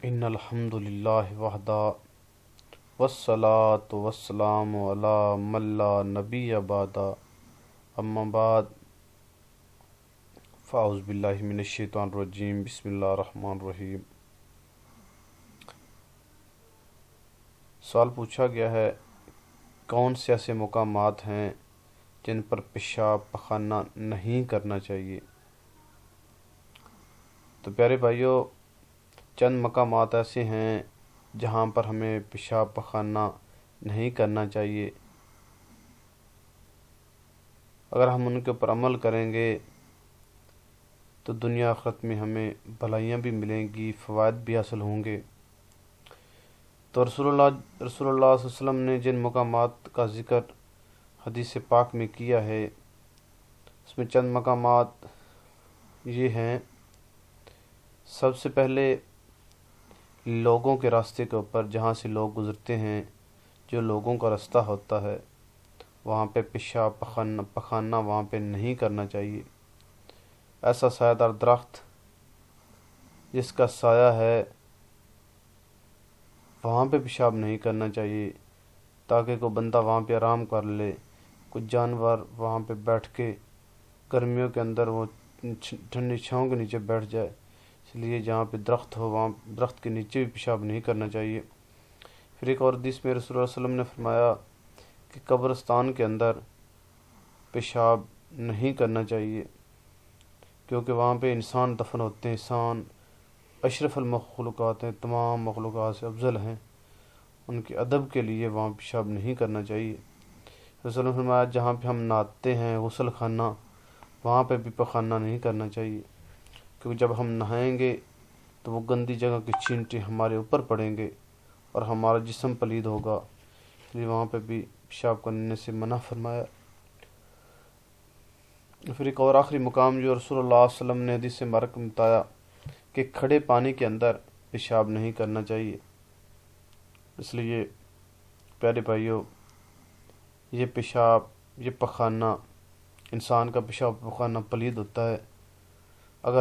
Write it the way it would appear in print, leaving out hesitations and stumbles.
ان الحمد للہ وحدہ والصلاة والسلام علی من لا نبی بعدہ اما بعد فاعوذ باللہ من الشیطان الرجیم بسم اللہ الرحمن الرحیم۔ سوال پوچھا گیا ہے کون سے ایسے مقامات ہیں جن پر پیشاب پخانہ نہیں کرنا چاہیے؟ تو پیارے بھائیوں، چند مقامات ایسے ہیں جہاں پر ہمیں پیشاب پخانہ نہیں کرنا چاہیے۔ اگر ہم ان کے اوپر عمل کریں گے تو دنیا آخرت میں ہمیں بھلائیاں بھی ملیں گی، فوائد بھی حاصل ہوں گے۔ تو رسول اللہ صلی اللہ علیہ وسلم نے جن مقامات کا ذکر حدیث پاک میں کیا ہے اس میں چند مقامات یہ ہیں۔ سب سے پہلے لوگوں کے راستے کے اوپر، جہاں سے لوگ گزرتے ہیں، جو لوگوں کا راستہ ہوتا ہے، وہاں پہ پیشاب پخانہ وہاں پہ نہیں کرنا چاہیے۔ ایسا سایہ دار درخت جس کا سایہ ہے وہاں پہ پیشاب نہیں کرنا چاہیے، تاکہ کوئی بندہ وہاں پہ آرام کر لے، کچھ جانور وہاں پہ بیٹھ کے گرمیوں کے اندر وہ ٹھنڈی چھاؤں کے نیچے بیٹھ جائے۔ اس لیے جہاں پہ درخت ہو وہاں درخت کے نیچے بھی پیشاب نہیں کرنا چاہیے۔ پھر ایک اور حدیث میں رسول اللہ صلی اللہ علیہ وسلم نے فرمایا کہ قبرستان کے اندر پیشاب نہیں کرنا چاہیے، کیونکہ وہاں پہ انسان دفن ہوتے ہیں۔ انسان اشرف المخلوقات ہیں، تمام مخلوقات سے افضل ہیں، ان کے ادب کے لیے وہاں پیشاب نہیں کرنا چاہیے۔ رسول اللہ نے فرمایا جہاں پہ ہم نہاتے ہیں، غسل خانہ، وہاں پہ بھی پخانہ نہیں کرنا چاہیے، کیونکہ جب ہم نہائیں گے تو وہ گندی جگہ کے چینٹے ہمارے اوپر پڑیں گے اور ہمارا جسم پلید ہوگا، اس لیے وہاں پہ بھی پیشاب کرنے سے منع فرمایا۔ پھر ایک اور آخری مقام جو رسول اللہ صلی اللہ علیہ وسلم نے حدیث مبارک میں بتایا کہ کھڑے پانی کے اندر پیشاب نہیں کرنا چاہیے۔ اس لیے پیارے بھائیوں، یہ پیشاب، یہ پخانہ، انسان کا پیشاب پخانہ پلید ہوتا ہے،